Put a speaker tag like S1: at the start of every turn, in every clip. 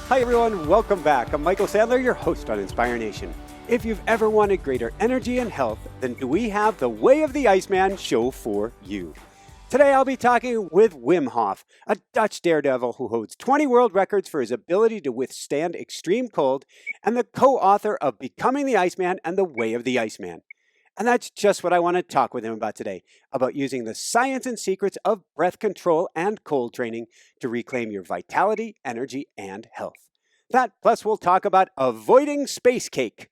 S1: Hi everyone, welcome back. I'm Michael Sadler, your host on Inspire Nation. If you've ever wanted greater energy and health, then we have the Way of the Iceman show for you. Today I'll be talking with Wim Hof, a Dutch daredevil who holds 20 world records for his ability to withstand extreme cold and the co-author of Becoming the Iceman and the Way of the Iceman. And that's just what I want to talk with him about today, about using the science and secrets of breath control and cold training to reclaim your vitality, energy, and health. That, plus we'll talk about avoiding space cake,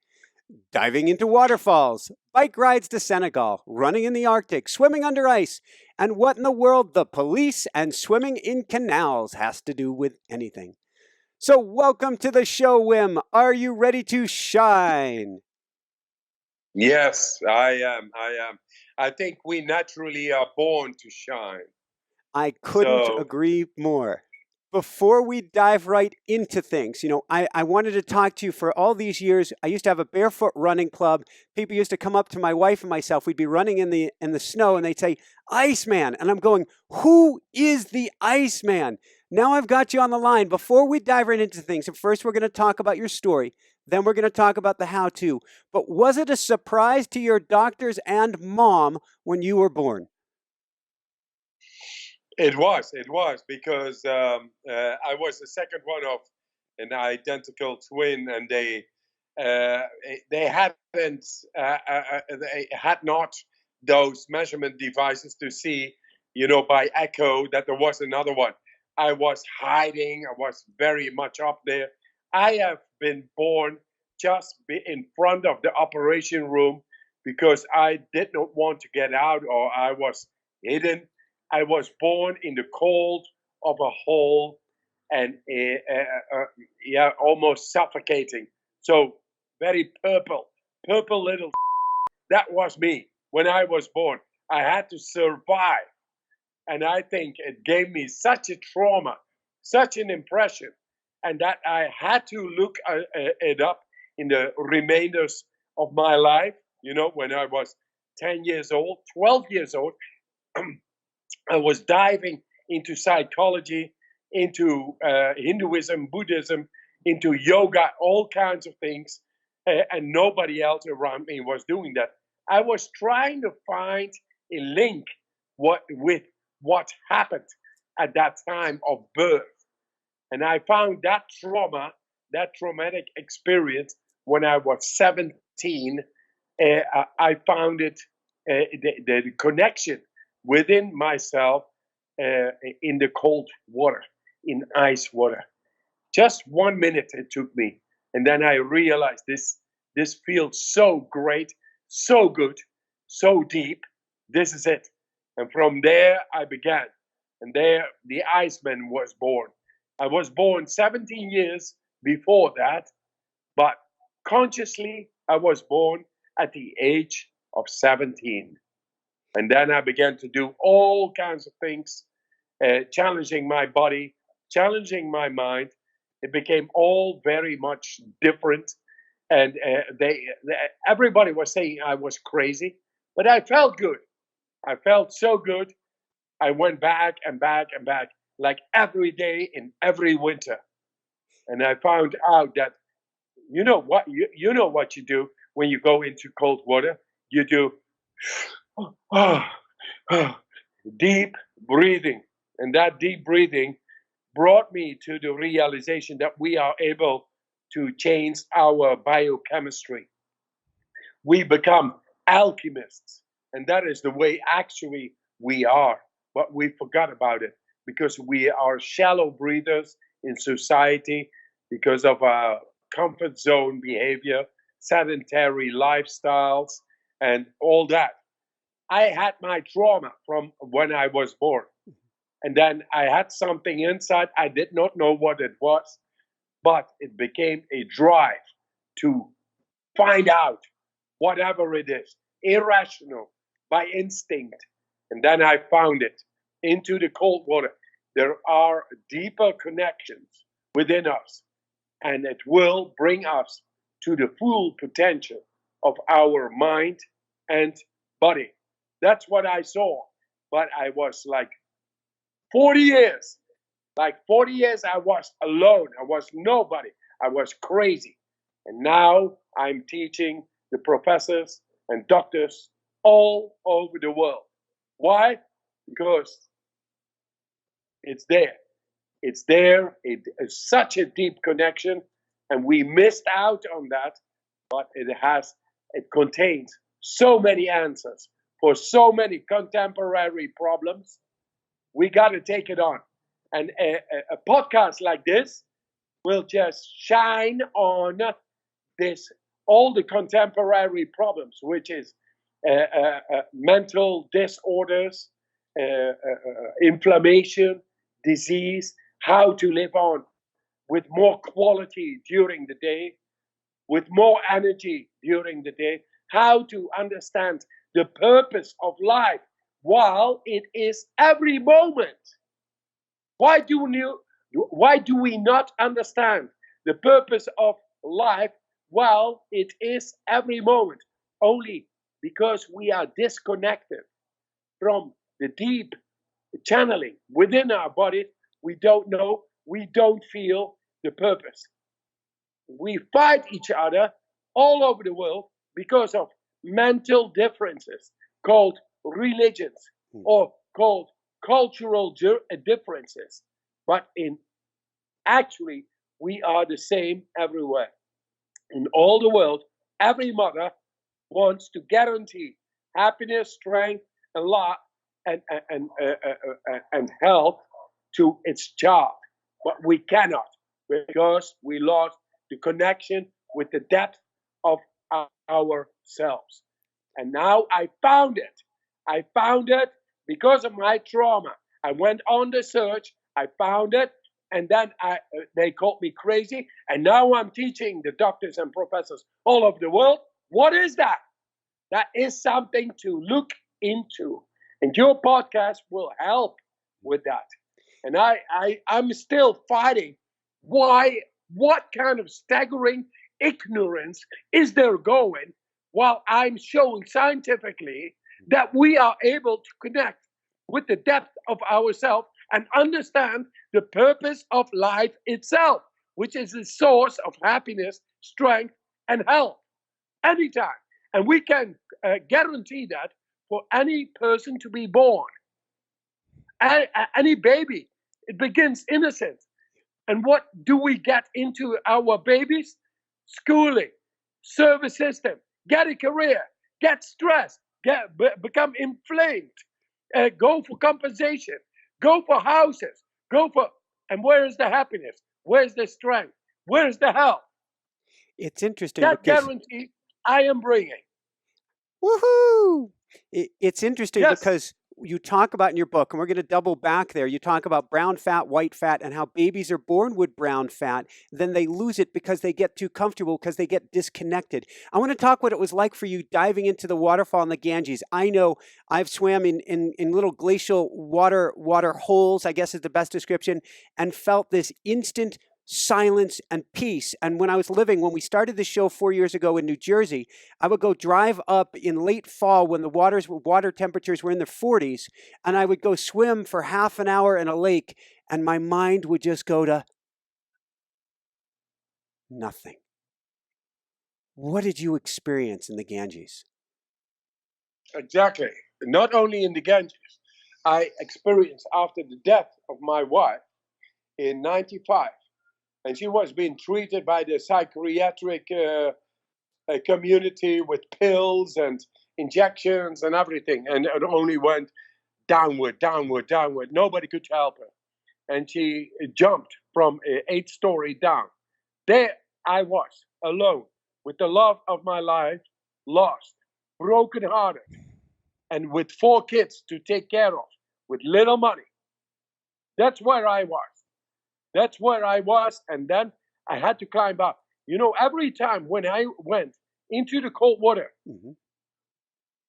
S1: diving into waterfalls, bike rides to Senegal, running in the Arctic, swimming under ice, and what in the world the police and swimming in canals has to do with anything. So welcome to the show, Wim. Are you ready to shine?
S2: Yes, I am. I think we naturally are born to shine.
S1: I couldn't agree more. Before we dive right into things, I wanted to talk to you for all these years. I used to have a barefoot running club. People used to come up to my wife and myself. We'd be running in the snow and they'd say, Iceman. And I'm going, who is the Iceman? Now I've got you on the line. Before we dive right into things, and first we're going to talk about your story. Then we're going to talk about the how-to. But was it a surprise to your doctors and mom when you were born?
S2: It was because I was the second one of an identical twin, and they hadn't they had not those measurement devices to see, by echo that there was another one. I was hiding. I was very much up there. I have been born just in front of the operation room because I did not want to get out, or I was hidden. I was born in the cold of a hole and almost suffocating. So very purple little. That was me when I was born. I had to survive. And I think it gave me such a trauma, such an impression, and that I had to look it up in the remainders of my life. When I was 10 years old, 12 years old, I was diving into psychology, into Hinduism, Buddhism, into yoga, all kinds of things, and nobody else around me was doing that. I was trying to find a link with what happened at that time of birth. And I found that traumatic experience when I was 17. I found it, the connection within myself in the cold water, in ice water. Just 1 minute it took me. And then I realized this feels so great, so good, so deep. This is it. And from there I began. And there the Iceman was born. I was born 17 years before that, but consciously I was born at the age of 17. And then I began to do all kinds of things, challenging my body, challenging my mind. It became all very much different. And everybody was saying I was crazy, but I felt good. I felt so good. I went back and back and back, like every day in every winter. And I found out that you know what you do when you go into cold water. You do deep breathing. And that deep breathing brought me to the realization that we are able to change our biochemistry. We become alchemists. And that is the way actually we are. But we forgot about it because we are shallow breathers in society because of our comfort zone behavior, sedentary lifestyles, and all that. I had my trauma from when I was born. And then I had something inside. I did not know what it was, but it became a drive to find out whatever it is, irrational, by instinct. And then I found it into the cold water. There are deeper connections within us, and it will bring us to the full potential of our mind and body. That's what I saw. But I was like 40 years Like 40 years, I was alone. I was nobody. I was crazy. And now I'm teaching the professors and doctors all over the world. Why? Because it's there. It's there. It is such a deep connection, and we missed out on that. But it contains so many answers for so many contemporary problems. We got to take it on. And a podcast like this will just shine on this, all the contemporary problems, which is mental disorders, inflammation, disease, how to live on with more quality during the day, with more energy during the day, how to understand the purpose of life while it is every moment. Why do we not understand the purpose of life while it is every moment? Only because we are disconnected from the deep channeling within our body. We don't know, we don't feel the purpose. We fight each other all over the world because of mental differences called religions or called cultural differences. But actually, we are the same everywhere. In all the world, every mother wants to guarantee happiness, strength, and love, and health to its child. But we cannot, because we lost the connection with the depth of ourselves. And now I found it. I found it because of my trauma. I went on the search, I found it, and then they called me crazy. And now I'm teaching the doctors and professors all over the world. What is that? That is something to look into. And your podcast will help with that. And I'm still fighting. Why? What kind of staggering ignorance is there going while I'm showing scientifically that we are able to connect with the depth of ourselves and understand the purpose of life itself, which is the source of happiness, strength, and health anytime. And we can guarantee that for any person to be born. Any baby, it begins innocent. And what do we get into our babies? Schooling, service system, get a career, get stressed, become inflamed, go for compensation, go for houses, and where is the happiness? Where's the strength? Where's the health?
S1: It's interesting.
S2: That guarantee I am bringing.
S1: Woohoo! It's interesting
S2: Yes.
S1: because you talk about in your book, and we're going to double back there, you talk about brown fat, white fat, and how babies are born with brown fat. Then they lose it because they get too comfortable, because they get disconnected. I want to talk what it was like for you diving into the waterfall in the Ganges. I know I've swam in little glacial water holes, I guess is the best description, and felt this instant silence and peace. And when we started the show 4 years ago in New Jersey, I would go drive up in late fall when the water temperatures were in the 40s, and I would go swim for half an hour in a lake, and my mind would just go to nothing. What did you experience in the Ganges?
S2: Exactly. Not only in the Ganges, I experienced after the death of my wife in 95. And she was being treated by the psychiatric community with pills and injections and everything. And it only went downward, downward, downward. Nobody could help her. And she jumped from an 8-story down. There I was, alone, with the love of my life, lost, brokenhearted, and with 4 kids to take care of, with little money. That's where I was. That's where I was, and then I had to climb up. You know, every time when I went into the cold water,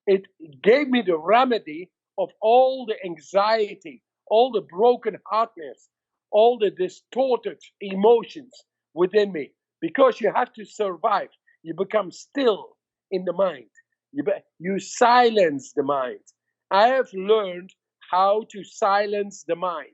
S2: it gave me the remedy of all the anxiety, all the broken heartedness, all the distorted emotions within me. Because you have to survive. You become still in the mind. You silence the mind. I have learned how to silence the mind.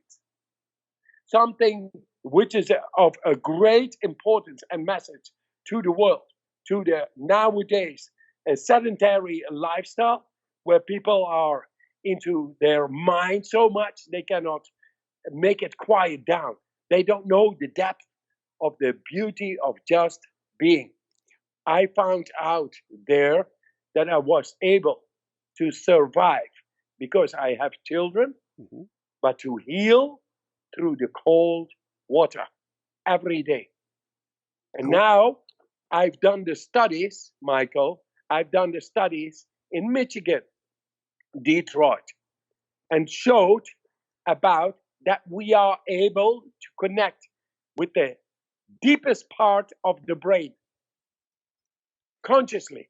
S2: something which is of a great importance and message to the world, to the nowadays a sedentary lifestyle where people are into their mind so much they cannot make it quiet down. They don't know the depth of the beauty of just being. I found out there that I was able to survive because I have children, but to heal through the cold water every day. And now I've done the studies, Michael, I've done the studies in Michigan, Detroit, and showed about that we are able to connect with the deepest part of the brain consciously.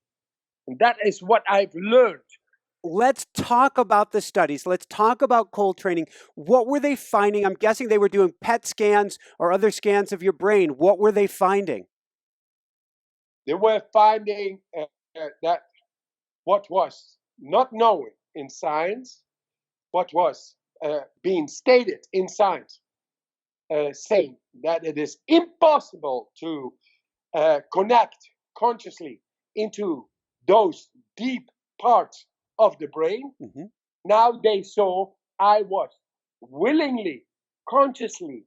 S2: And that is what I've learned.
S1: Let's talk about the studies. Let's talk about cold training. What were they finding? I'm guessing they were doing PET scans or other scans of your brain. What were they finding?
S2: They were finding that what was not known in science, what was being stated in science, saying that it is impossible to connect consciously into those deep parts of the brain. Now they saw I was willingly, consciously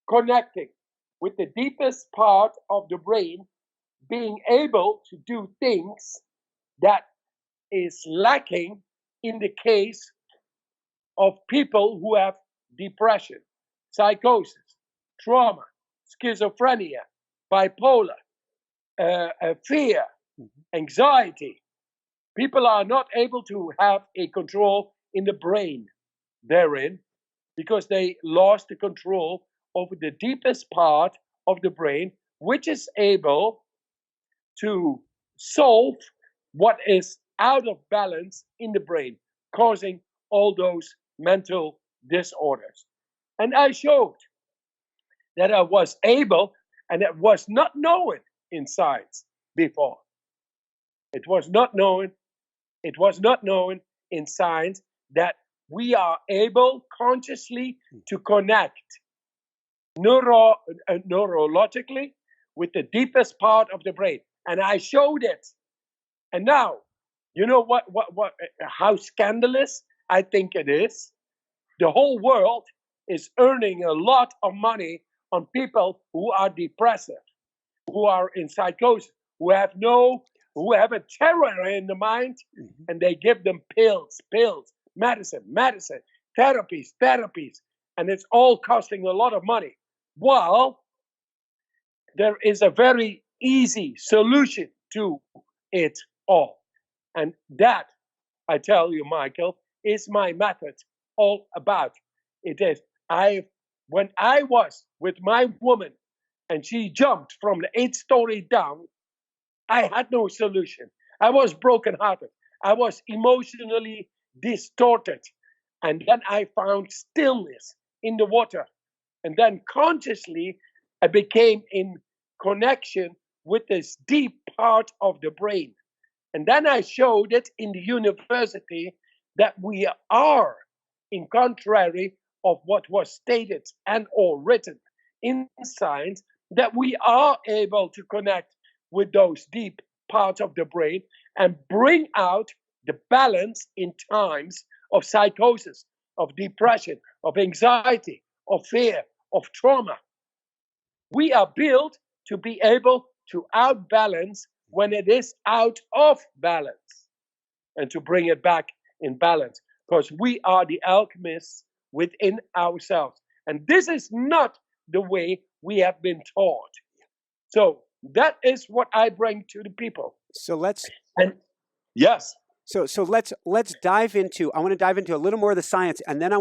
S2: connecting with the deepest part of the brain, being able to do things that is lacking in the case of people who have depression, psychosis, trauma, schizophrenia, bipolar, fear, anxiety. People are not able to have a control in the brain therein because they lost the control over the deepest part of the brain, which is able to solve what is out of balance in the brain, causing all those mental disorders. And I showed that I was able, and it was not known in science before. It was not known in science that we are able consciously to connect neurologically with the deepest part of the brain. And I showed it. And now, you know how scandalous I think it is? The whole world is earning a lot of money on people who are depressive, who are in psychosis, who have a terror in the mind, and they give them pills, medicine, therapies, and it's all costing a lot of money. Well, there is a very easy solution to it all. And that, I tell you, Michael, is my method all about. It is, when I was with my woman and she jumped from the 8th story down, I had no solution. I was brokenhearted. I was emotionally distorted. And then I found stillness in the water. And then consciously, I became in connection with this deep part of the brain. And then I showed it in the university that we are, in contrary of what was stated and or written in science, that we are able to connect with those deep parts of the brain and bring out the balance in times of psychosis, of depression, of anxiety, of fear, of trauma. We are built to be able to outbalance when it is out of balance and to bring it back in balance, because we are the alchemists within ourselves. And this is not the way we have been taught. So that is what I bring to the people.
S1: So let's
S2: yes.
S1: So let's dive into. I want to dive into a little more of the science, and then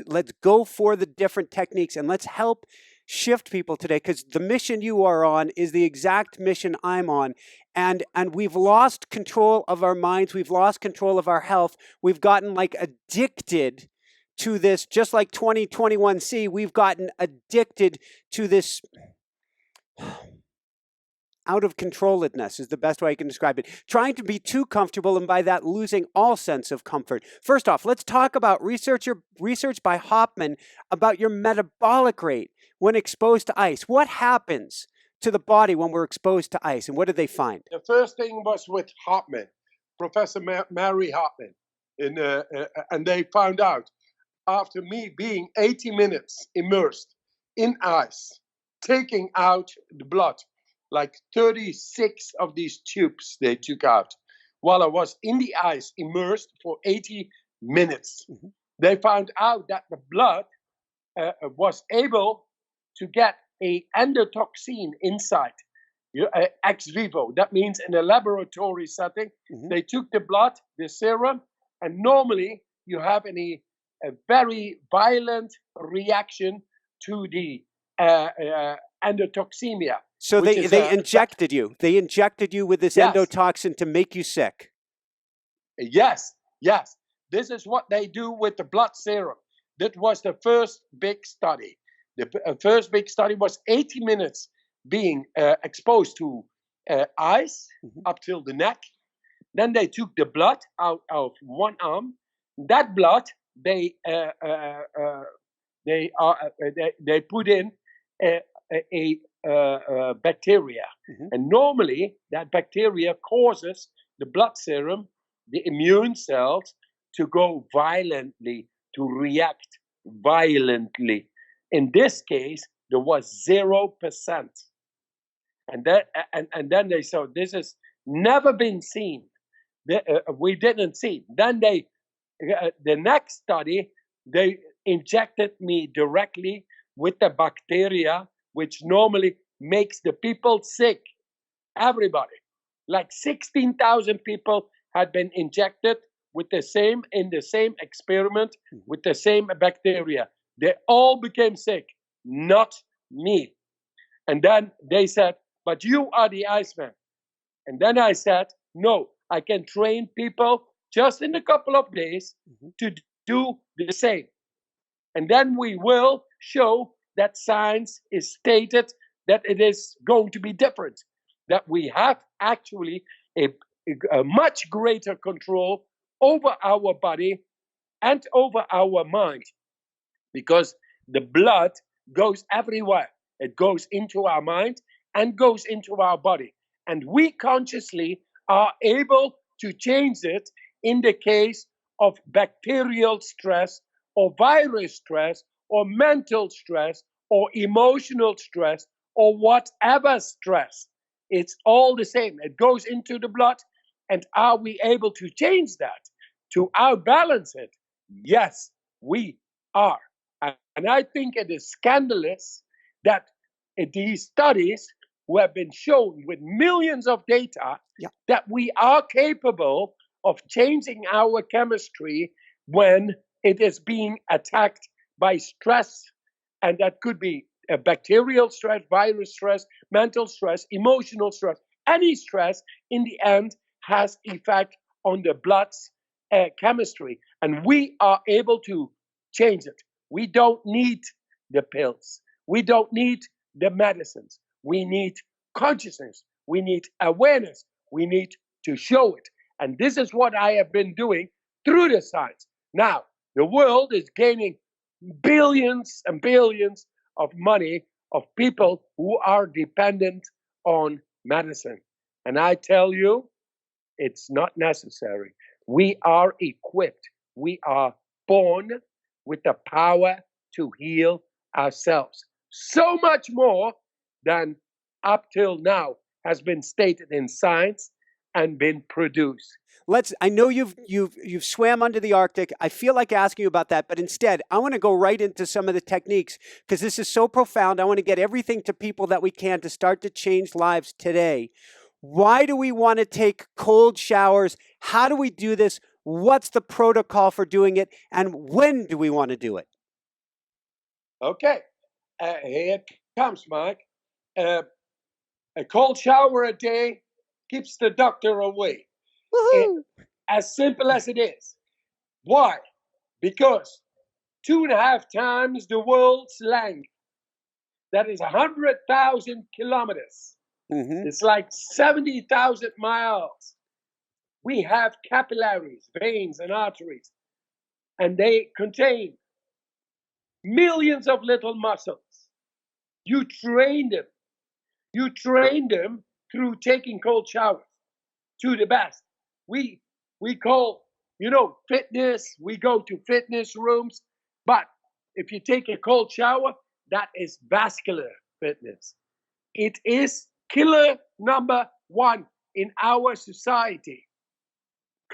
S1: let's go for the different techniques, and let's help shift people today, because the mission you are on is the exact mission I'm on, and we've lost control of our minds. We've lost control of our health. We've gotten like addicted to this, just like 2021C. We've gotten addicted to this. out of controlledness is the best way I can describe it. Trying to be too comfortable, and by that losing all sense of comfort. First off, let's talk about research by Hoffman about your metabolic rate when exposed to ice. What happens to the body when we're exposed to ice, and what did they find?
S2: The first thing was with Hoffman, Professor Mary Hoffman, and they found out after me being 80 minutes immersed in ice, taking out the blood, like 36 of these tubes they took out while I was in the ice immersed for 80 minutes. Mm-hmm. They found out that the blood was able to get a endotoxin inside, ex vivo. That means in a laboratory setting, mm-hmm. They took the blood, the serum, and normally you have a very violent reaction to the endotoxemia.
S1: So they injected you. They injected you with this endotoxin to make you sick.
S2: Yes. This is what they do with the blood serum. That was the first big study. The first big study was 80 minutes being exposed to ice mm-hmm. up till the neck. Then they took the blood out of one arm. That blood they put in a bacteria, mm-hmm. and normally that bacteria causes the blood serum, the immune cells, to go violently, to react violently. In this case, there was 0%. And then they said, this has never been seen. We didn't see. Then the next study, they injected me directly with the bacteria, which normally makes the people sick. Everybody. Like 16,000 people had been injected in the same experiment with the same bacteria. They all became sick, not me. And then they said, but you are the Iceman. And then I said, no, I can train people just in a couple of days mm-hmm. to do the same. And then we will show that science is stated that it is going to be different, that we have actually a much greater control over our body and over our mind. Because the blood goes everywhere. It goes into our mind and goes into our body. And we consciously are able to change it in the case of bacterial stress or virus stress or mental stress or emotional stress or whatever stress. It's all the same. It goes into the blood. And are we able to change that, to outbalance it? Yes, we are. And I think it is scandalous that these studies who have been shown with millions of data that we are capable of changing our chemistry when it is being attacked by stress. And that could be a bacterial stress, virus stress, mental stress, emotional stress. Any stress in the end has effect on the blood's chemistry. And we are able to change it. We don't need the pills. We don't need the medicines. We need consciousness. We need awareness. We need to show it. And this is what I have been doing through the science. Now, the world is gaining billions and billions of money of people who are dependent on medicine. And I tell you, it's not necessary. We are equipped. We are born with the power to heal ourselves. So much more than up till now has been stated in science and been produced.
S1: I know you've swam under the Arctic. I feel like asking you about that, but instead, I want to go right into some of the techniques because this is so profound. I want to get everything to people that we can to start to change lives today. Why do we want to take cold showers? How do we do this? What's the protocol for doing it? And when do we want to do it?
S2: Okay, here it comes, Mike. A cold shower a day keeps the doctor away. As simple as it is. Why? Because 2.5 times the world's length, that is 100,000 kilometers,
S1: Mm-hmm.
S2: It's like 70,000 miles. We have capillaries, veins, and arteries, and they contain millions of little muscles. You train them. You train them through taking cold showers to the best. We call, fitness. We go to fitness rooms, but if you take a cold shower, that is vascular fitness. It is killer number one in our society.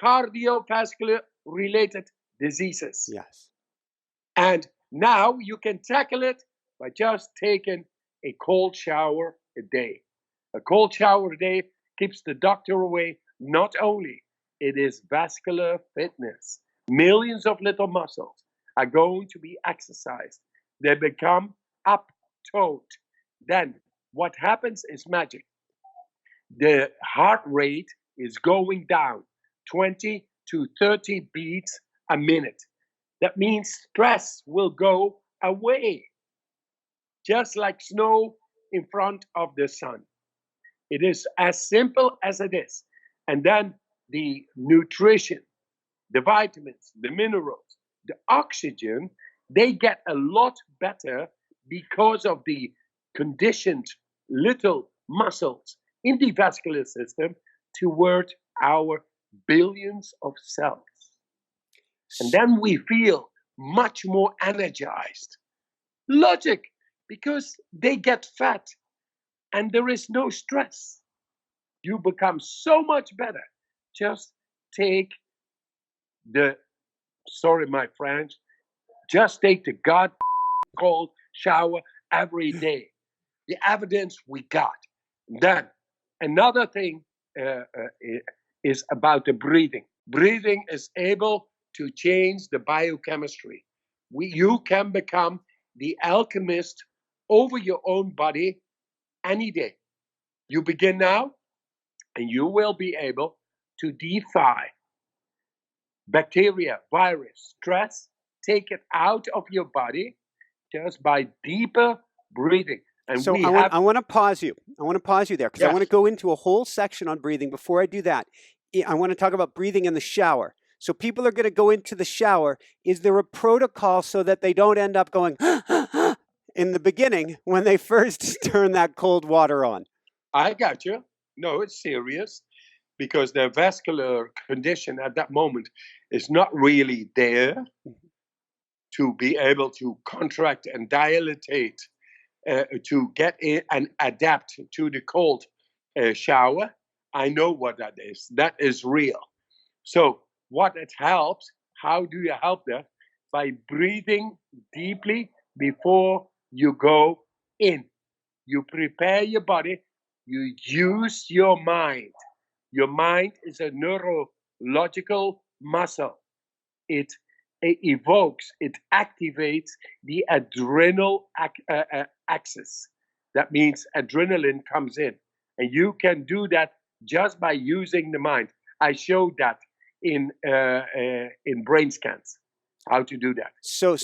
S2: Cardiovascular related diseases.
S1: Yes.
S2: And now you can tackle it by just taking a cold shower a day. A cold shower a day keeps the doctor away. Not only it is vascular fitness, millions of little muscles are going to be exercised. They become up-toned. Then what happens is magic. The heart rate is going down 20 to 30 beats a minute. That means stress will go away, just like snow in front of the sun. It is as simple as it is. And then the nutrition, the vitamins, the minerals, the oxygen, they get a lot better because of the conditioned little muscles in the vascular system toward our billions of cells. And then we feel much more energized. Logic, because they get fat and there is no stress. You become so much better. Just take the, sorry, my French, just take the god cold shower every day. The evidence we got. Then another thing is about the breathing. Breathing is able to change the biochemistry. You can become the alchemist over your own body any day. You begin now, and you will be able to defy bacteria, virus, stress, take it out of your body just by deeper breathing. And
S1: so I want to pause you. I want to pause you there because I want to go into a whole section on breathing. Before I do that, I want to talk about breathing in the shower. So people are going to go into the shower. Is there a protocol so that they don't end up going in the beginning when they first turn that cold water on?
S2: I got you. No, it's serious because their vascular condition at that moment is not really there to be able to contract and dilatate to get in and adapt to the cold shower. I know what that is. That is real. So what it helps, how do you help that? By breathing deeply before you go in. You prepare your body. You use your mind. Your mind is a neurological muscle. It evokes, it activates the adrenal axis. That means adrenaline comes in. And you can do that just by using the mind. I showed that in brain scans, how to do that.
S1: So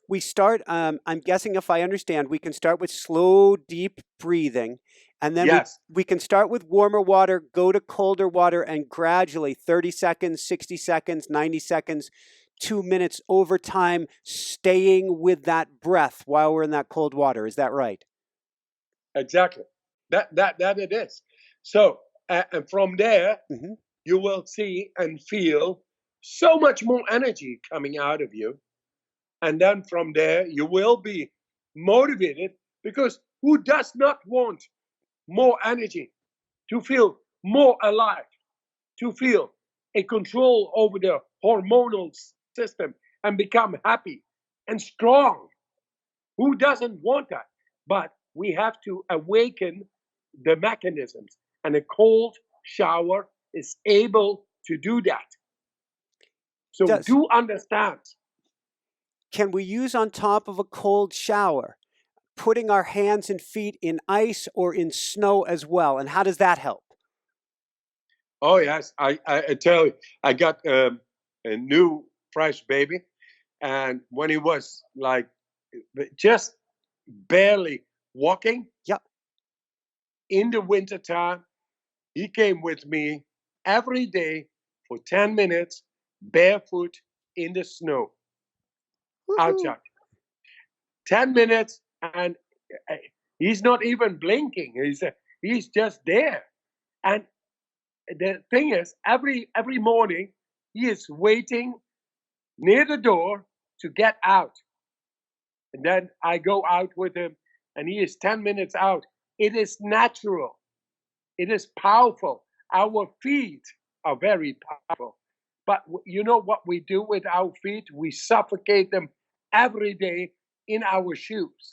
S1: we start, I'm guessing if I understand, we can start with slow, deep breathing. And then we can start with warmer water, go to colder water, and gradually 30 seconds, 60 seconds, 90 seconds, 2 minutes over time, staying with that breath while we're in that cold water. Is that right?
S2: Exactly. That it is. So, and from there, you will see and feel so much more energy coming out of you. And then from there, you will be motivated because who does not want more energy, to feel more alive, to feel a control over the hormonal system and become happy and strong? Who doesn't want that? But we have to awaken the mechanisms, and a cold shower is able to do that. So do understand.
S1: Can we use on top of a cold shower putting our hands and feet in ice or in snow as well? And how does that help?
S2: Oh, yes. I tell you, I got a new fresh baby. And when he was like just barely walking, in the wintertime, he came with me every day for 10 minutes, barefoot in the snow,
S1: Woohoo.
S2: outside. 10 minutes, and he's not even blinking. He's just there. And the thing is, every morning, he is waiting near the door to get out. And then I go out with him, and he is 10 minutes out. It is natural. It is powerful. Our feet are very powerful. But you know what we do with our feet? We suffocate them every day in our shoes.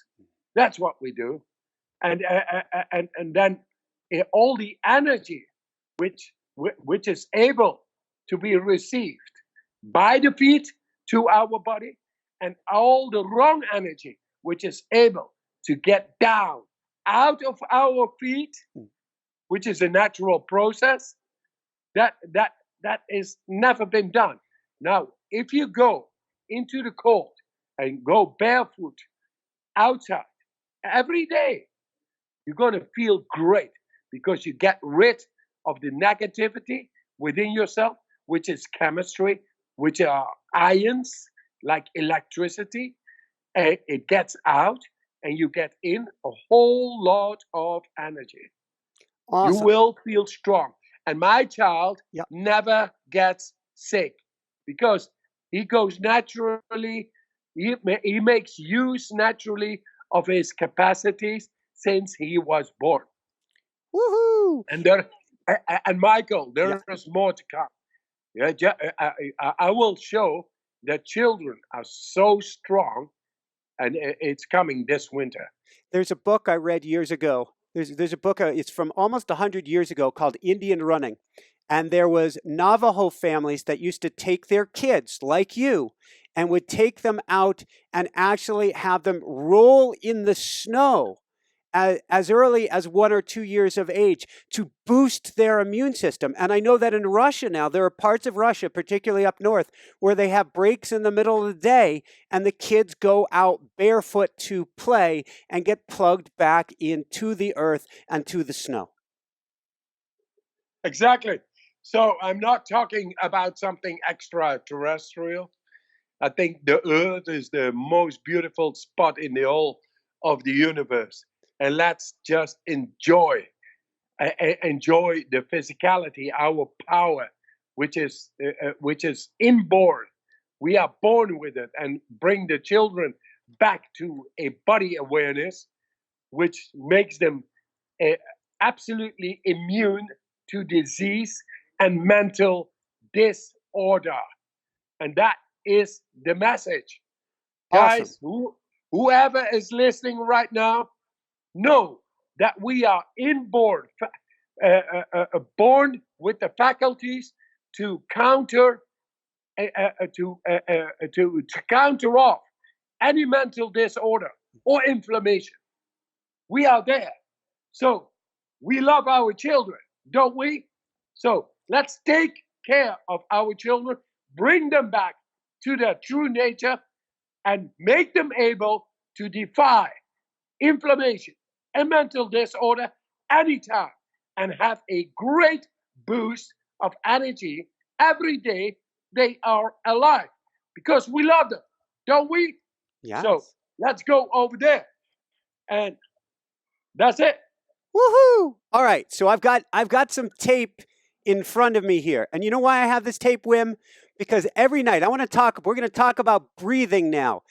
S2: That's what we do. And then all the energy which is able to be received by the feet to our body, and all the wrong energy which is able to get down out of our feet, which is a natural process, that is never been done. Now, if you go into the cold and go barefoot outside every day, you're going to feel great, because you get rid of the negativity within yourself, which is chemistry, which are ions like electricity. And it gets out, and you get in a whole lot of energy.
S1: Awesome.
S2: You will feel strong. And my child
S1: Yep.
S2: never gets sick, because he goes naturally, he makes use naturally of his capacities since he was born.
S1: Woohoo.
S2: And Michael, there
S1: Yeah.
S2: is more to come. Yeah, I will show that children are so strong, and it's coming this winter.
S1: There's a book I read years ago. There's a book, it's from almost 100 years ago, called Indian Running. And there was Navajo families that used to take their kids, like you, and would take them out and actually have them roll in the snow as early as 1 or 2 years of age to boost their immune system. And I know that in Russia now, there are parts of Russia, particularly up north, where they have breaks in the middle of the day, and the kids go out barefoot to play and get plugged back into the earth and to the snow.
S2: Exactly. So I'm not talking about something extraterrestrial. I think the Earth is the most beautiful spot in the whole of the universe, and let's just enjoy the physicality, our power, which is inborn. We are born with it, and bring the children back to a body awareness, which makes them absolutely immune to disease and mental disorder. And that is the message.
S1: Awesome.
S2: Guys, whoever is listening right now, know that we are inborn, born with the faculties to counter to counter off any mental disorder or inflammation. We are there. So we love our children, don't we? So let's take care of our children, bring them back to their true nature, and make them able to defy inflammation and mental disorder anytime, and have a great boost of energy every day they are alive, because we love them, don't we?
S1: Yes.
S2: So let's go over there, and that's it.
S1: Woohoo! All right, so I've got some tape in front of me here, and you know why I have this tape, Wim? Because every night we're going to talk about breathing now.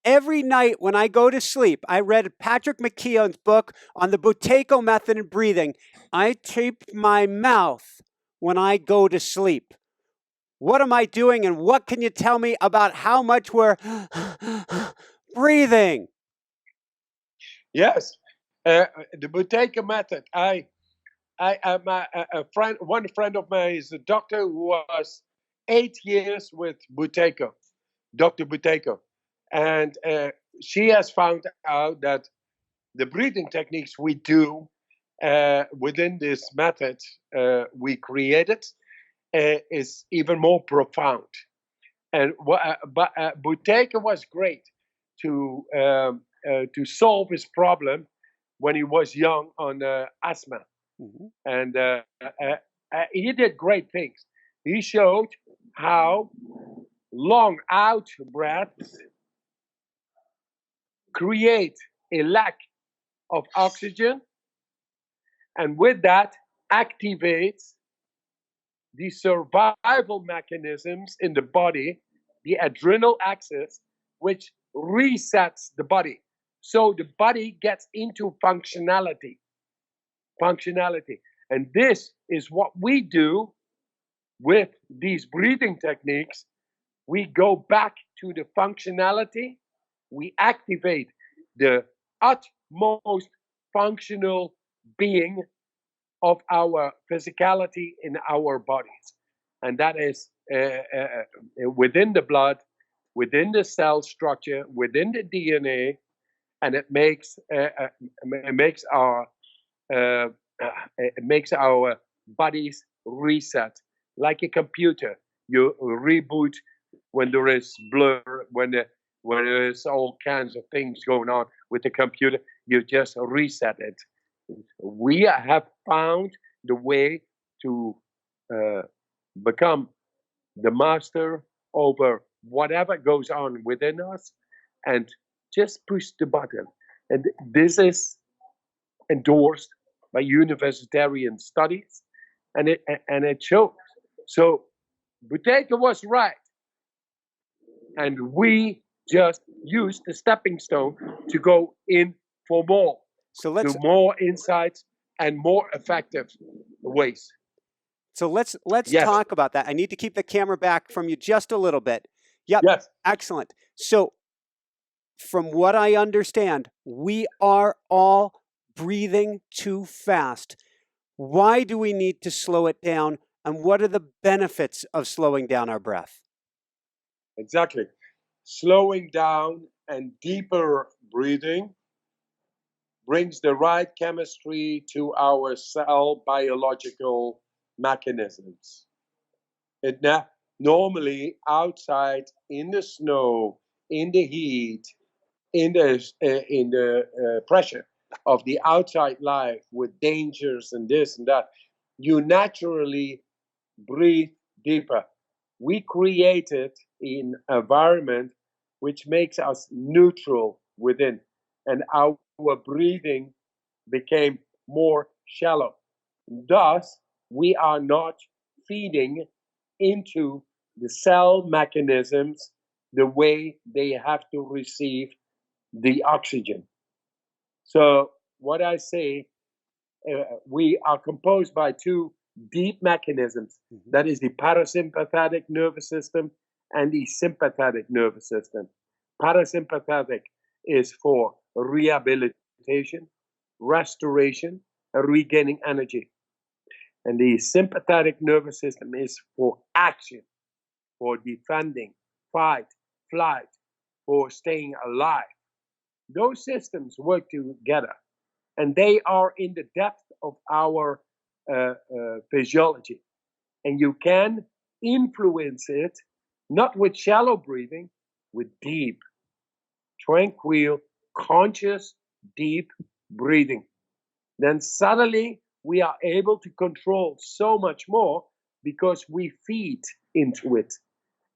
S1: Every night when I go to sleep, I read Patrick McKeown's book on the Buteyko method in breathing. I tape my mouth when I go to sleep. What am I doing, and what can you tell me about how much we're breathing?
S2: Yes, the Buteyko method. I am a friend. One friend of mine is a doctor who was 8 years with Buteyko, Dr. Buteyko, and she has found out that the breathing techniques we do within this method we created is even more profound. And but Buteyko was great to solve his problem when he was young on Iceman.
S1: Mhm.
S2: And he did great things. He showed how long out breaths create a lack of oxygen, and with that activates the survival mechanisms in the body, the adrenal axis, which resets the body. So the body gets into functionality. Functionality. And this is what we do with these breathing techniques. We go back to the functionality. We activate the utmost functional being of our physicality in our bodies. And that is within the blood, within the cell structure, within the DNA, and uh, it makes our bodies reset like a computer. You reboot when there is blur, when there is all kinds of things going on with the computer. You just reset it. We have found the way to become the master over whatever goes on within us and just push the button. And this is endorsed by universitarian studies, and it shows. So Buteyko was right, and we just use the stepping stone to go in for more,
S1: So let's
S2: to more insights and more effective ways.
S1: let's
S2: Yes,
S1: talk about that. I need to keep the camera back from you just a little bit. Yep,
S2: yes,
S1: excellent. So from what I understand, we are all breathing too fast. Why do we need to slow it down? And what are the benefits of slowing down our breath?
S2: exactly. Slowing down and deeper breathing brings the right chemistry to our cell biological mechanisms. It normally outside in the snow, in the heat, in the pressure of the outside life with dangers and this and that, you naturally breathe deeper. We created an environment which makes us neutral within, and our breathing became more shallow. Thus, we are not feeding into the cell mechanisms the way they have to receive the oxygen. So, what I say, we are composed by two deep mechanisms.
S1: Mhm.
S2: That is the parasympathetic nervous system and the sympathetic nervous system. Parasympathetic is for rehabilitation, restoration, and regaining energy. And the sympathetic nervous system is for action, for defending, fight, flight, for staying alive. Those systems work together, and they are in the depth of our physiology. And you can influence it not with shallow breathing, with deep, tranquil, conscious, deep breathing. Then suddenly we are able to control so much more because we feed into it.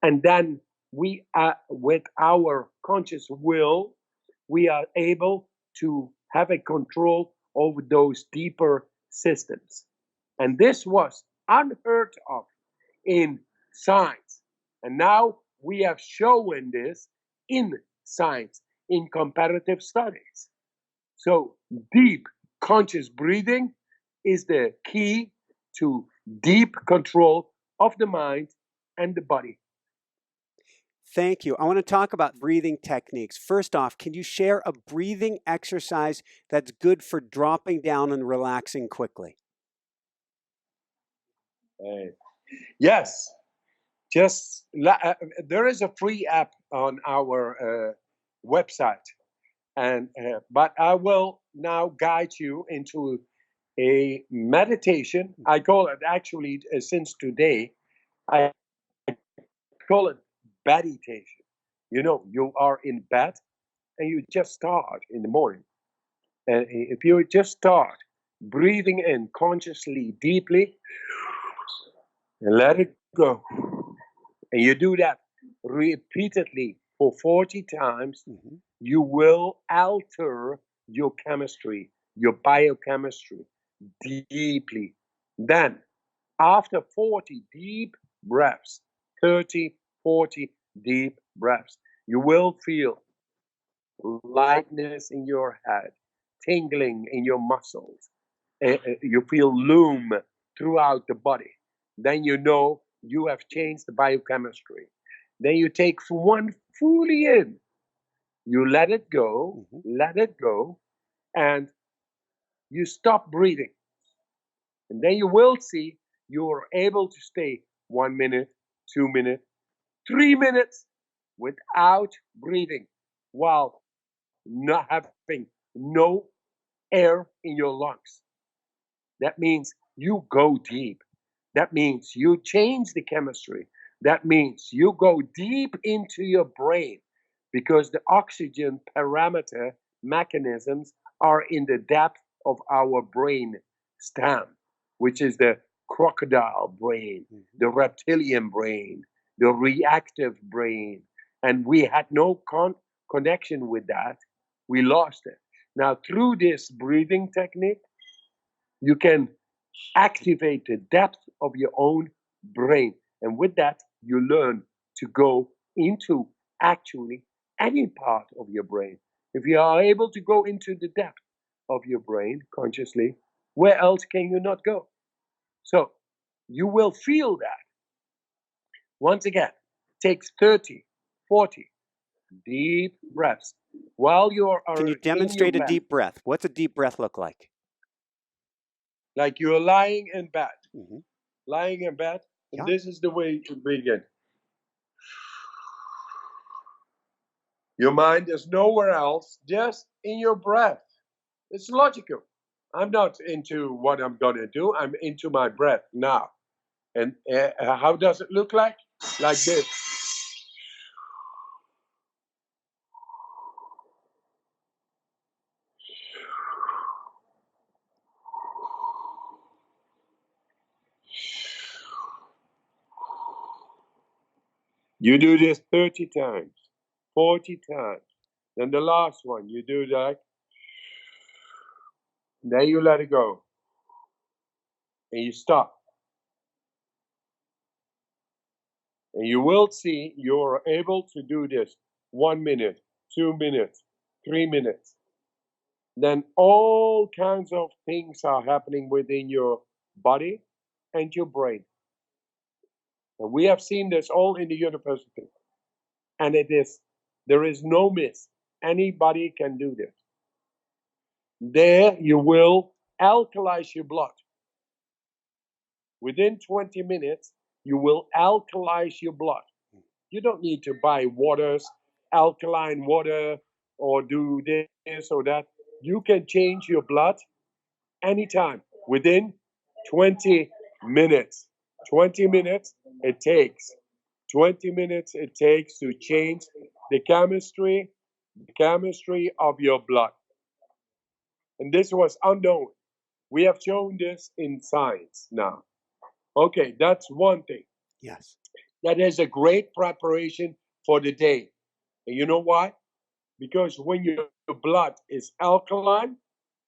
S2: And then we are, with our conscious will, we are able to have a control over those deeper systems. And this was unheard of in science. And now we have shown this in science, in comparative studies. So deep conscious breathing is the key to deep control of the mind and the body.
S1: Thank you. I want to talk about breathing techniques. First off, can you share a breathing exercise that's good for dropping down and relaxing quickly?
S2: Yes, there is a free app on our website, and but I will now guide you into a meditation. I call it actually since today. I call it meditation. You know, you are in bed and you just start in the morning. And if you just start breathing in consciously, deeply, and let it go, and you do that repeatedly for 40 times, you will alter your chemistry, your biochemistry deeply. Then, after 40 deep breaths, 30, 40 deep breaths, you will feel lightness in your head, tingling in your muscles. You feel loom throughout the body. Then you know you have changed the biochemistry. Then you take one fully in. You let it go, and you stop breathing. And then you will see you're able to stay 1 minute, 2 minutes, 3 minutes without breathing while not having no air in your lungs. That means you go deep. That means you change the chemistry. That means you go deep into your brain because the oxygen parameter mechanisms are in the depth of our brain stem, which is the crocodile brain, the reptilian brain, the reactive brain. And we had no connection with that. We lost it. Now, through this breathing technique, you can activate the depth of your own brain. And with that, you learn to go into actually any part of your brain. If you are able to go into the depth of your brain consciously, where else can you not go? So you will feel that. Once again, takes 30, 40 deep breaths while you are
S1: Can you
S2: in your
S1: demonstrate a
S2: bed,
S1: deep breath? What's a deep breath look like?
S2: like you're lying in bed.
S1: Mhm.
S2: Lying in bed, and
S1: Yeah.
S2: this is the way to begin. Your mind is nowhere else, just in your breath. It's logical. I'm not into what I'm going to do, I'm into my breath now. And how does it look like? Like this. You do this 30 times, 40 times. Then the last one, you do that. Then you let it go. And you stop. And you will see you're able to do this 1 minute, 2 minutes, 3 minutes. Then all kinds of things are happening within your body and your brain. And we have seen this all in the university. And there is no miss. Anybody can do this. There you will alkalize your blood. Within 20 minutes, you will alkalize your blood. You don't need to buy waters, alkaline water, or do this or that. You can change your blood anytime within 20 minutes. 20 minutes it takes. 20 minutes it takes to change the chemistry of your blood. And this was unknown. We have shown this in science now. Okay, that's one thing.
S1: Yes.
S2: That is a great preparation for the day. And you know why? Because when your blood is alkaline,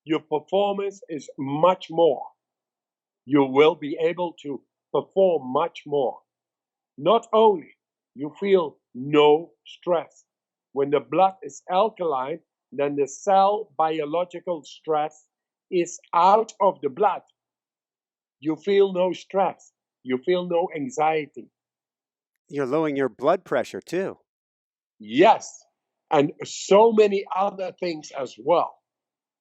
S2: your performance is much more. You will be able to perform much more. Not only you feel no stress. When the blood is alkaline, then the cell biological stress is out of the blood. You feel no stress. You feel no anxiety.
S1: You're lowering your blood pressure too.
S2: Yes, and so many other things as well.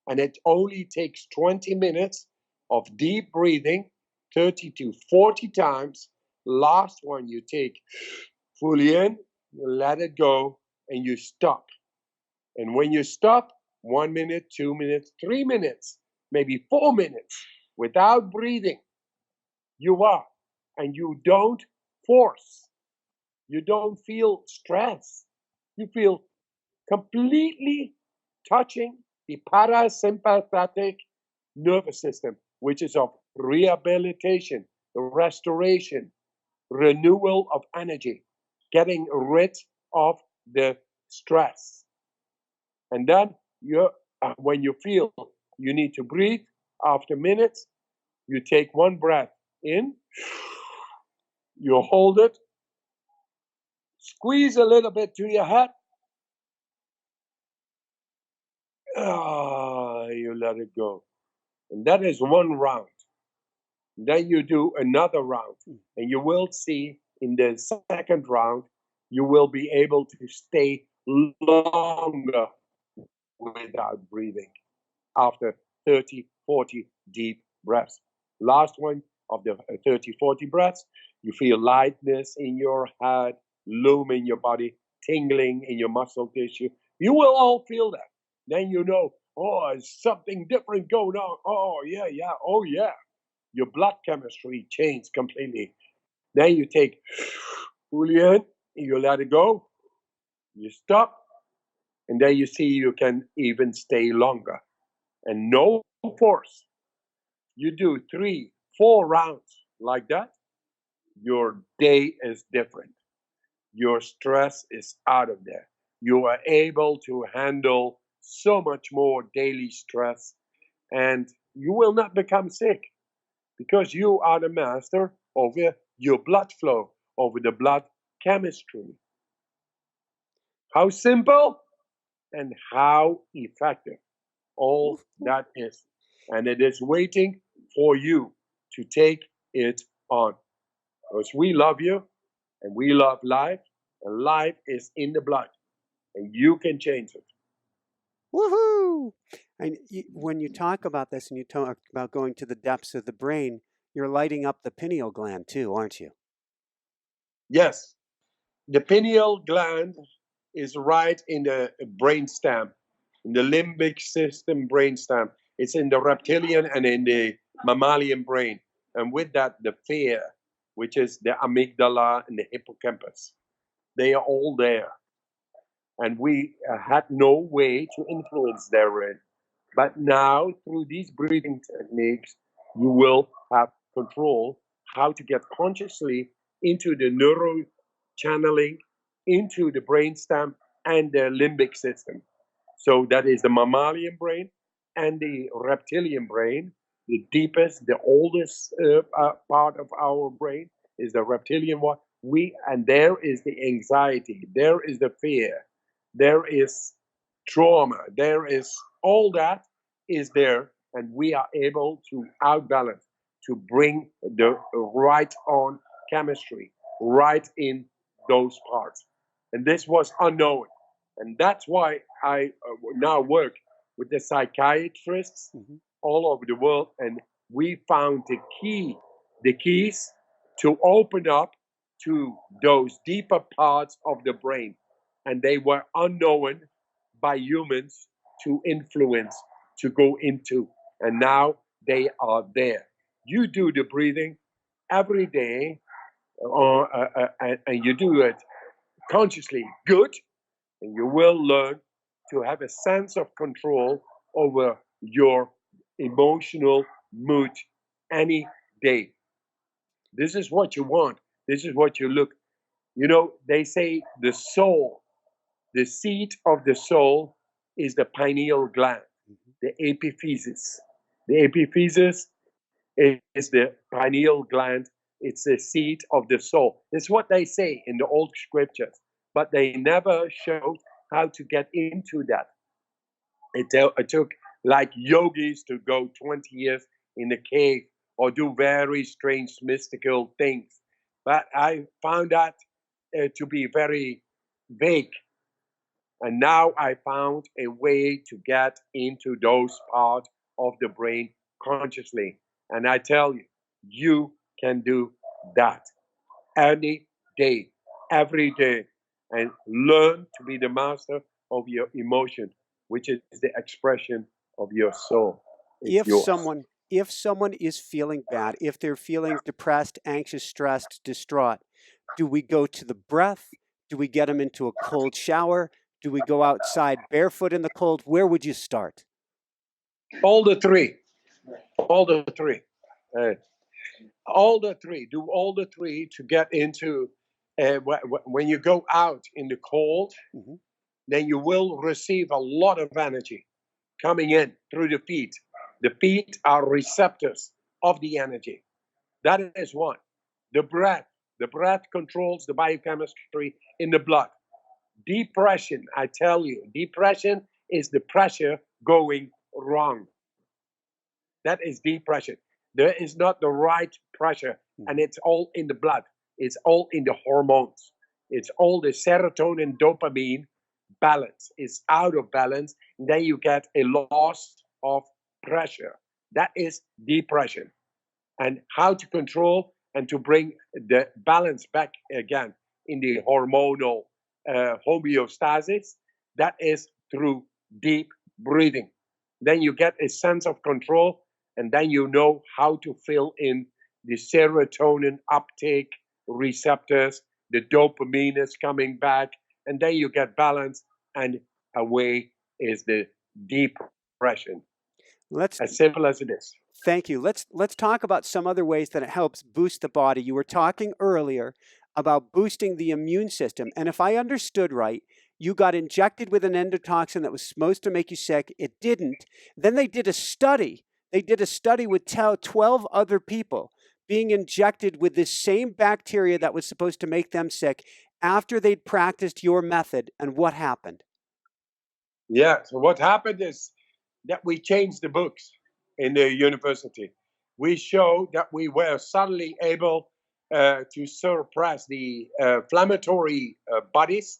S2: And it only takes 20 minutes of deep breathing, 30 to 40 times. Last one you take fully in, you let it go, and you stop. And when you stop, 1 minute, 2 minutes, 3 minutes, maybe 4 minutes without breathing, you are. And you don't force. You don't feel stress. You feel completely touching the parasympathetic nervous system, which is of rehabilitation, restoration, renewal of energy, getting rid of the stress. And then when you feel you need to breathe, after minutes, you take one breath in, you hold it, squeeze a little bit to your head, you let it go. And that is one round. Then you do another round, and you will see in the second round, you will be able to stay longer without breathing after 30, 40 deep breaths. Last one of the 30, 40 breaths, you feel lightness in your head, loom in your body, tingling in your muscle tissue. You will all feel that. Then you know, oh, there's something different going on. Oh, yeah, oh, yeah. Your blood chemistry changed completely. Then you take Julian, you let it go, you stop, and then you see you can even stay longer. And no force. You do 3, 4 rounds like that, your day is different. Your stress is out of there. You are able to handle so much more daily stress, and you will not become sick because you are the master over your blood flow, over the blood chemistry. How simple and how effective all that is. And it is waiting for you to take it on. Because we love you and we love life, and life is in the blood, and you can change it.
S1: Woohoo! And when you talk about this and you talk about going to the depths of the brain, you're lighting up the pineal gland too, aren't you?
S2: Yes, the pineal gland is right in the brainstem, in the limbic system brainstem. It's in the reptilian and in the mammalian brain. And with that, the fear, which is the amygdala and the hippocampus. They are all there. And we had no way to influence therein. But now, through these breathing techniques, you will have control how to get consciously into the neuro channeling, into the brainstem and the limbic system. So that is the mammalian brain and the reptilian brain. The deepest, the oldest part of our brain is the reptilian one. And there is the anxiety, there is the fear, there is trauma, there is all that is there, and we are able to outbalance, to bring the right on chemistry right in those parts. And this was unknown. And that's why I now work with the psychiatrists all over the world. And we found the keys to open up to those deeper parts of the brain. And they were unknown by humans to influence, to go into. And now they are there. You do the breathing every day, and you do it consciously good, and you will learn to have a sense of control over your emotional mood any day. This is what you want. This is what you look. You know, they say the soul, the seat of the soul is the pineal gland, the epiphysis. The epiphysis is the pineal gland. It's the seat of the soul. It's what they say in the old scriptures, but they never showed how to get into that. It took like yogis to go 20 years in a cave or do very strange mystical things. But I found that to be very vague. And now I found a way to get into those parts of the brain consciously. And I tell you, you can do that any day, every day, and learn to be the master of your emotion, which is the expression of your soul. It's yours.
S1: If someone is feeling bad, if they're feeling depressed, anxious, stressed, distraught, do we go to the breath? Do we get them into a cold shower? Do we go outside barefoot in the cold? Where would you start?
S2: All the three. All the three. Uh, all the three. Do all the three to get into. When you go out in the cold, then you will receive a lot of energy coming in through the feet. The feet are receptors of the energy. That is one. The breath. The breath controls the biochemistry in the blood. Depression, I tell you, depression is the pressure going wrong. That is depression. There is not the right pressure, and it's all in the blood. It's all in the hormones. It's all the serotonin, dopamine balance is out of balance. And then you get a loss of pressure. That is depression. And how to control and to bring the balance back again in the hormonal homeostasis, that is through deep breathing. Then you get a sense of control, and then you know how to fill in the serotonin uptake receptors, the dopamine is coming back, and then you get balance, and away is the depression. As simple as it is.
S1: Thank you. Let's talk about some other ways that it helps boost the body. You were talking earlier about boosting the immune system, and if I understood right, you got injected with an endotoxin that was supposed to make you sick. It didn't. Then they did a study. They did a study with 12 other people being injected with this same bacteria that was supposed to make them sick after they'd practiced your method. And what happened?
S2: Yeah. So what happened is that we changed the books in the university. We showed that we were suddenly able to suppress the inflammatory bodies,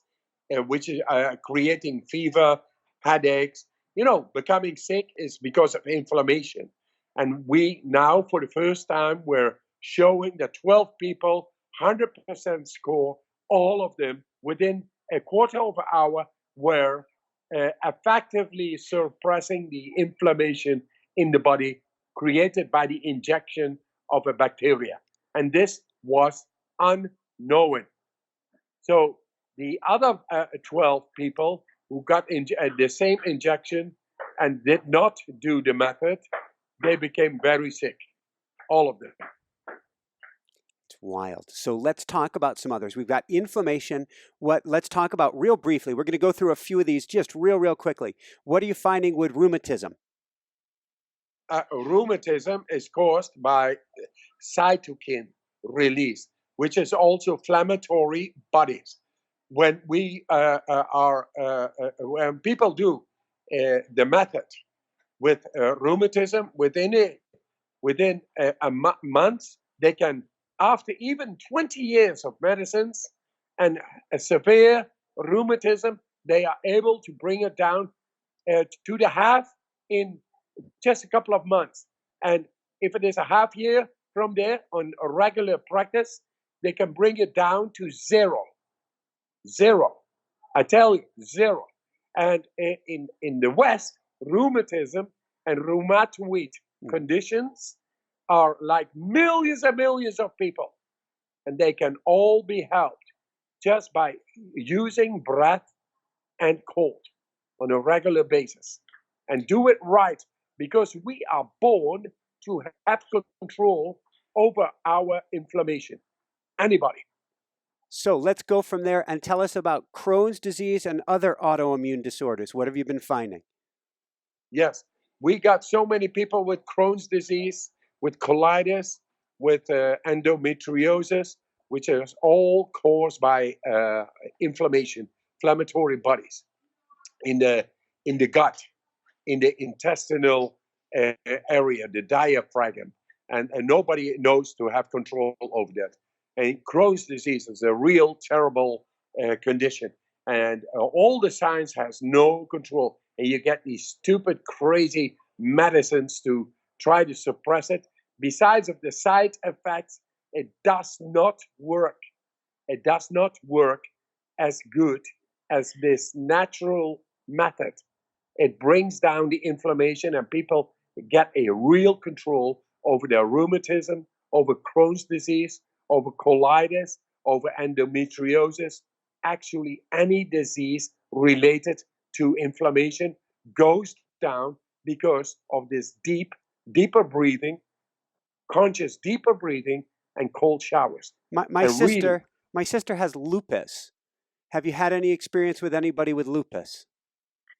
S2: which is creating fever, headaches. You know, becoming sick is because of inflammation. And we now, for the first time, we're showing that 12 people, 100% score, all of them within a quarter of an hour were effectively suppressing the inflammation in the body created by the injection of a bacteria. And this was unknown. So the other 12 people who got the same injection and did not do the method, they became very sick, all of them.
S1: It's wild. So let's talk about some others. We've got inflammation. Let's talk about real briefly. We're going to go through a few of these just real quickly. What are you finding with rheumatism?
S2: Rheumatism is caused by cytokine release, which is also inflammatory bodies. When we when people do the method with rheumatism, within a month, they can, after even 20 years of medicines and a severe rheumatism, they are able to bring it down to the half in just a couple of months. And if it is a half year from there on a regular practice, they can bring it down to zero. Zero. I tell you, zero. And in the West, rheumatism and rheumatoid conditions are like millions and millions of people. And they can all be helped just by using breath and cold on a regular basis. And do it right, because we are born to have control over our inflammation. Anybody.
S1: So let's go from there and tell us about Crohn's disease and other autoimmune disorders. What have you been finding?
S2: Yes, we got so many people with Crohn's disease, with colitis, with endometriosis, which is all caused by inflammation, inflammatory bodies in the gut, in the intestinal area, the diaphragm, and nobody knows to have control over that. And Crohn's disease is a real terrible condition, and all the science has no control, and you get these stupid, crazy medicines to try to suppress it. Besides of the side effects, it does not work. It does not work as good as this natural method. It brings down the inflammation, and people get a real control over their rheumatism, over Crohn's disease, over colitis, over endometriosis. Actually, any disease related to inflammation goes down because of this deeper breathing, conscious deeper breathing, and cold showers.
S1: My
S2: And reading.
S1: my sister has lupus. Have you had any experience with anybody with lupus?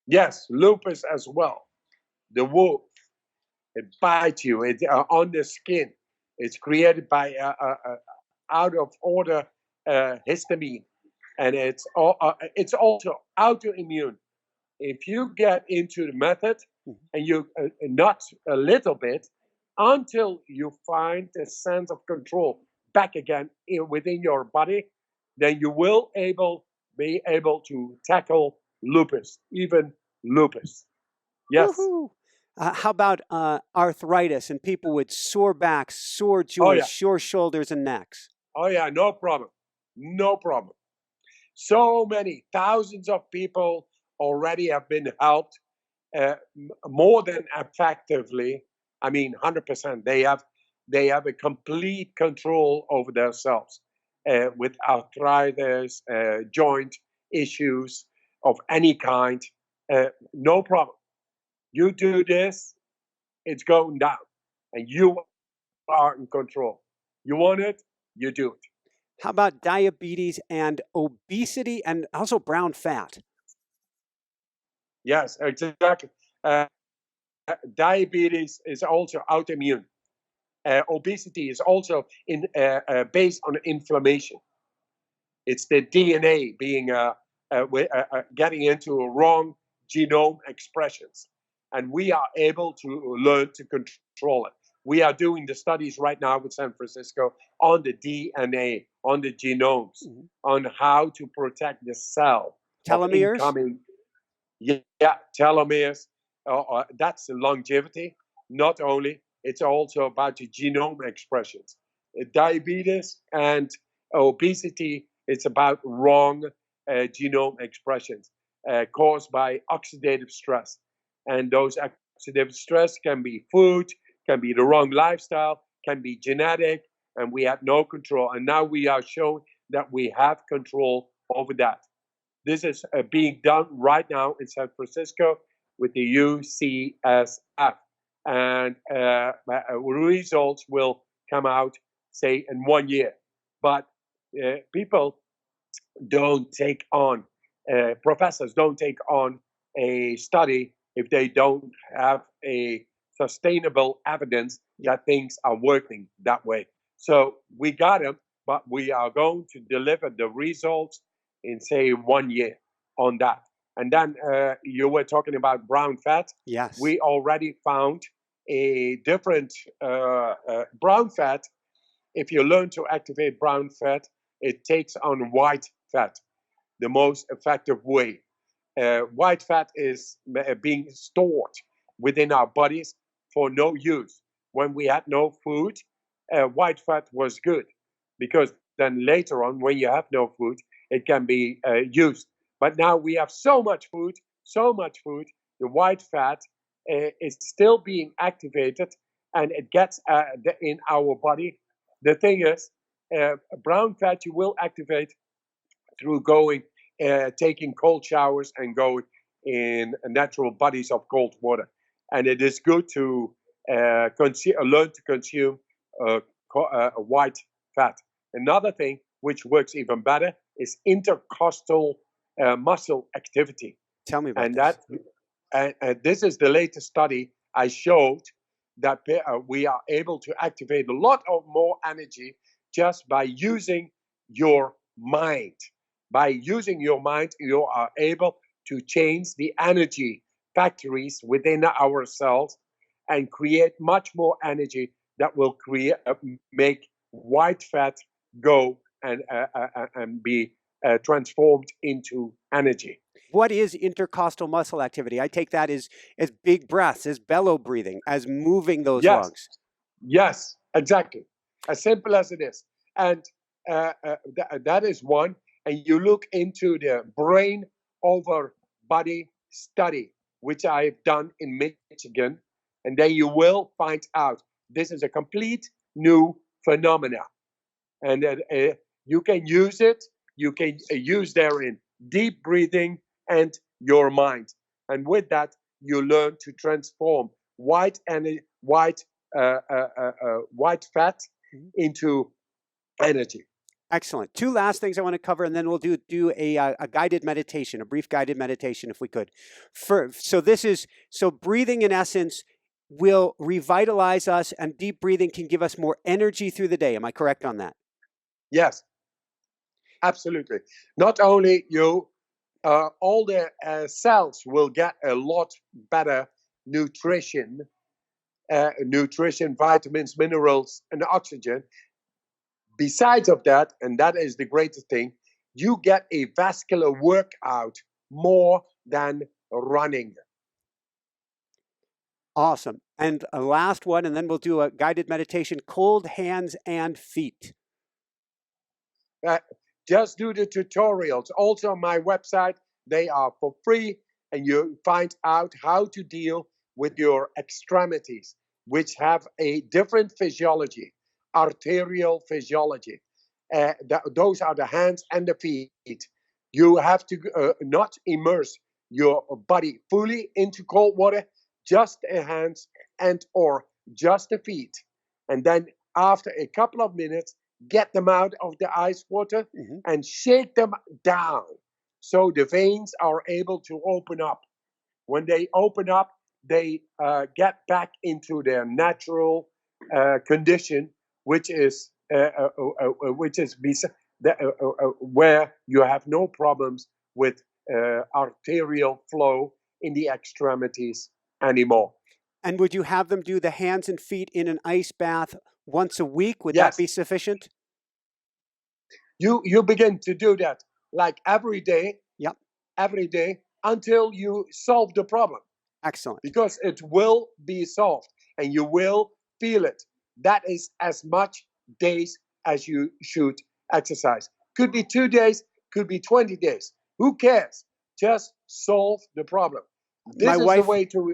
S2: Yes, lupus as well. The wolf, it bites you. It's on the skin. It's created by out of order histamine, and it's also autoimmune. If you get into the method, and you not a little bit, until you find the sense of control back again within your body, then you will be able to tackle lupus, even lupus. Yes.
S1: Woohoo! How about arthritis and people with sore backs, sore
S2: Oh
S1: joints,
S2: yeah.
S1: sore shoulders and necks?
S2: Oh yeah. No problem. No problem. So many thousands of people already have been helped more than effectively. I mean, 100%. They have a complete control over themselves with arthritis, joint issues of any kind. No problem. You do this, it's going down, and you are in control. You want it, you do it.
S1: How about diabetes and obesity and also brown fat?
S2: Yes, exactly. Uh, Diabetes is also autoimmune. Obesity is also based on inflammation. It's the DNA being getting into wrong genome expressions, and we are able to learn to control it. We are doing the studies right now with San Francisco on the DNA, on the genomes, on how to protect the cell of
S1: Telomeres?
S2: incoming. Yeah, telomeres. That's the longevity. Not only, it's also about the genome expressions. Diabetes and obesity, it's about wrong genome expressions caused by oxidative stress. And those oxidative stress can be food, can be the wrong lifestyle, can be genetic, and we have no control. And now we are showing that we have control over that. This is being done right now in San Francisco with the UCSF. And results will come out, say, in 1 year. But people don't take on, professors don't take on a study if they don't have a sustainable evidence that things are working that way. So we got them, but we are going to deliver the results in, say, 1 year on that. And then you were talking about brown fat.
S1: Yes.
S2: We already found a different brown fat. If you learn to activate brown fat, it takes on white fat the most effective way. White fat is being stored within our bodies for no use. When we had no food, white fat was good because then later on, when you have no food, it can be used. But now we have so much food, the white fat is still being activated and it gets in our body. The thing is, brown fat you will activate through taking cold showers and going in natural bodies of cold water. And it is good to learn to consume white fat. Another thing which works even better is intercostal muscle activity.
S1: Tell me about
S2: And
S1: this.
S2: this is the latest study I showed that we are able to activate a lot of more energy just by using your mind. By using your mind, you are able to change the energy factories within our cells and create much more energy that will make white fat go and be transformed into energy.
S1: What is intercostal muscle activity? I take that as big breaths, as bellow breathing, as moving those
S2: Yes,
S1: lungs.
S2: yes, exactly. As simple as it is. And that is one. And you look into the brain over body study, which I have done in Michigan, and then you will find out this is a complete new phenomena. And you can use it. You can use therein deep breathing and your mind. And with that, you learn to transform white fat into energy.
S1: Excellent. Two last things I want to cover, and then we'll do a guided meditation, a brief guided meditation, if we could. So breathing, in essence, will revitalize us, and deep breathing can give us more energy through the day. Am I correct on that?
S2: Yes, absolutely. Not only you, all the cells will get a lot better nutrition, vitamins, minerals, and oxygen. Besides of that, and that is the greatest thing, you get a vascular workout more than running.
S1: Awesome. And a last one, and then we'll do a guided meditation, cold hands and feet.
S2: Just do the tutorials. Also on my website, they are for free, and you find out how to deal with your extremities, which have a different physiology, arterial physiology. Those are the hands and the feet. You have to not immerse your body fully into cold water, just the hands and or just the feet. And then after a couple of minutes, get them out of the ice water and shake them down so the veins are able to open up. When they open up, they get back into their natural condition, which is where you have no problems with arterial flow in the extremities anymore.
S1: And would you have them do the hands and feet in an ice bath once a week? Would
S2: Yes.
S1: that be sufficient?
S2: You begin to do that like every day.
S1: Yep.
S2: Every day until you solve the problem.
S1: Excellent.
S2: Because it will be solved and you will feel it. That is as much days as you should exercise. Could be 2 days, could be 20 days. Who cares? Just solve the problem. This is the way to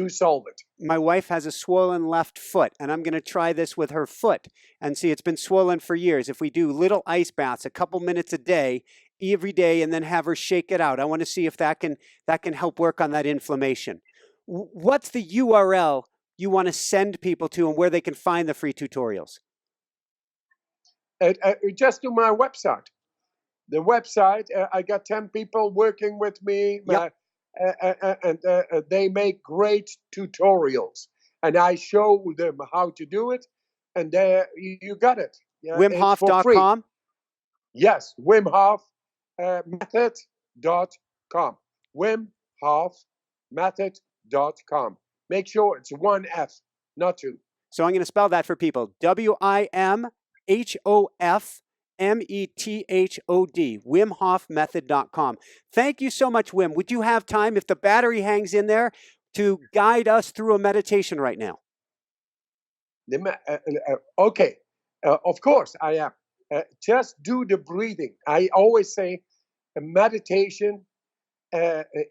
S2: solve it.
S1: My wife has a swollen left foot, and I'm going to try this with her foot and see. It's been swollen for years. If we do little ice baths, a couple minutes a day, every day, and then have her shake it out, I want to see if that can help work on that inflammation. What's the URL you want to send people to, and where they can find the free tutorials?
S2: Just to my website. The website, I got 10 people working with me.
S1: Yep.
S2: And they make great tutorials, and I show them how to do it, and there you got it.
S1: WimHof.com?
S2: Yes, Wim Hof method.com. WimHofmethod.com. Make sure it's one F, not two.
S1: So I'm going to spell that for people. WimHofMethod, WimHofmethod.com. Thank you so much, Wim. Would you have time, if the battery hangs in there, to guide us through a meditation right now?
S2: Okay, of course I am. Just do the breathing. I always say a meditation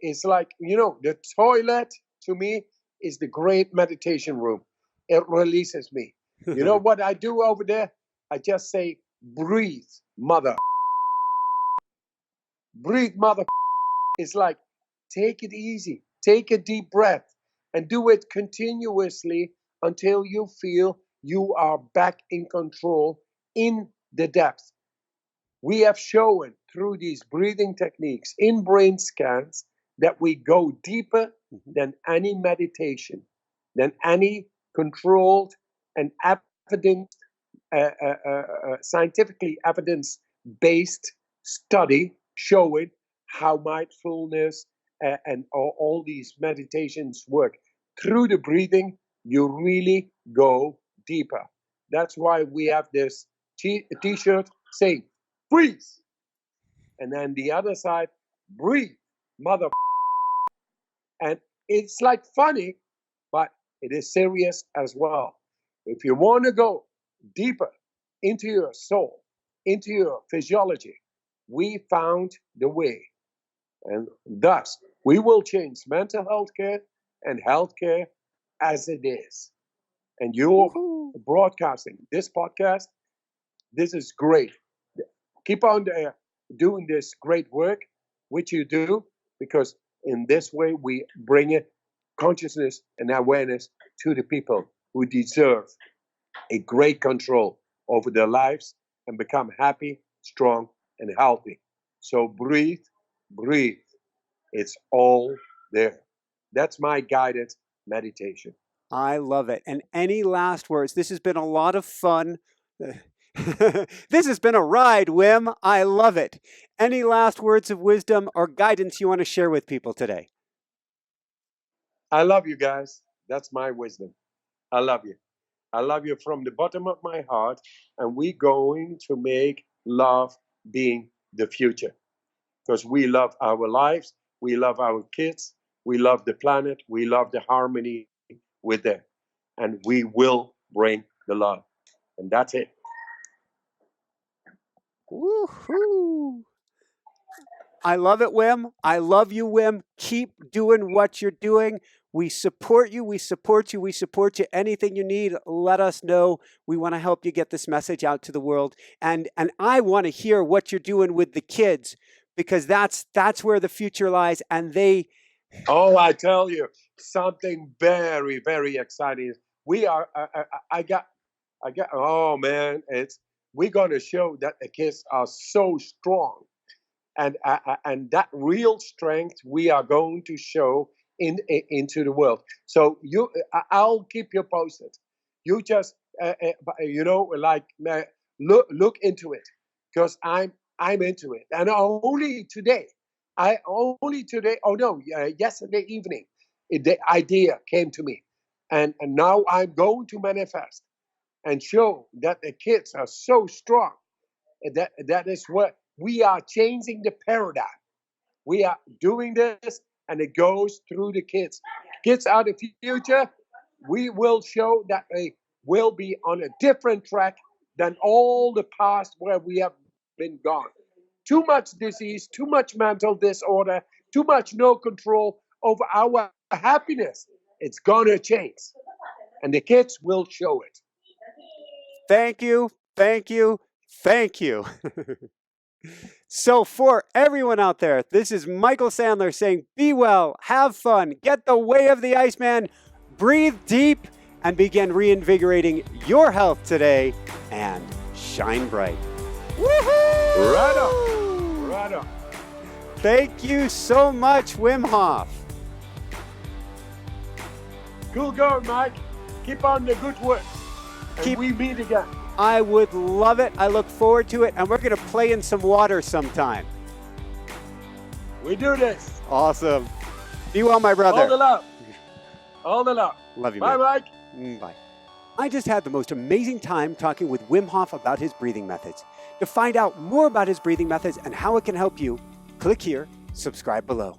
S2: is like, the toilet to me is the great meditation room. It releases me. You know what I do over there? I just say, breathe, mother. Breathe, mother. It's like, take it easy. Take a deep breath and do it continuously until you feel you are back in control in the depth. We have shown through these breathing techniques in brain scans that we go deeper than any meditation, than any controlled and scientifically evidence-based study showing how mindfulness and all these meditations work. Through the breathing, you really go deeper. That's why we have this t-shirt saying, breathe. And then the other side, breathe, mother. And it's like funny, but it is serious as well. If you want to go deeper into your soul, into your physiology, we found the way. And thus, we will change mental health care and healthcare as it is. And you're broadcasting this podcast. This is great. Keep on doing this great work, which you do, because in this way we bring it consciousness and awareness to the people who deserve a great control over their lives and become happy, strong, and healthy. So breathe, breathe. It's all there. That's my guided meditation.
S1: I love it. And any last words? This has been a lot of fun. This has been a ride, Wim. I love it. Any last words of wisdom or guidance you want to share with people today?
S2: I love you guys. That's my wisdom. I love you. I love you from the bottom of my heart. And we're going to make love being the future. Because we love our lives. We love our kids. We love the planet. We love the harmony with them. And we will bring the love. And that's it.
S1: Woohoo! I love it, Wim. I love you, Wim. Keep doing what you're doing. We support you. We support you. We support you. Anything you need, let us know. We want to help you get this message out to the world. And I want to hear what you're doing with the kids, because that's where the future lies. And they...
S2: Oh, I tell you, something very, very exciting. We are, oh man, we're going to show that the kids are so strong. And that real strength we are going to show into the world. So I'll keep you posted. You just look into it, because I'm into it. And yesterday evening, the idea came to me, and now I'm going to manifest and show that the kids are so strong. That is what we are changing the paradigm. We are doing this, and it goes through the kids. Kids are the future. We will show that they will be on a different track than all the past where we have been gone. Too much disease, too much mental disorder, too much no control over our happiness. It's gonna change, and the kids will show it.
S1: Thank you, thank you, thank you. So for everyone out there, this is Michael Sandler saying, be well, have fun, get the way of the Iceman, breathe deep, and begin reinvigorating your health today, and shine bright. Woohoo!
S2: Right on, right on.
S1: Thank you so much, Wim Hof.
S2: Cool going, Mike. Keep on the good work. And we meet again.
S1: I would love it. I look forward to it. And we're going to play in some water sometime.
S2: We do this.
S1: Awesome. Be well, my brother.
S2: All the love. All the love.
S1: Love you,
S2: bye,
S1: man.
S2: Mike.
S1: Bye. I just had the most amazing time talking with Wim Hof about his breathing methods. To find out more about his breathing methods and how it can help you, click here, subscribe below.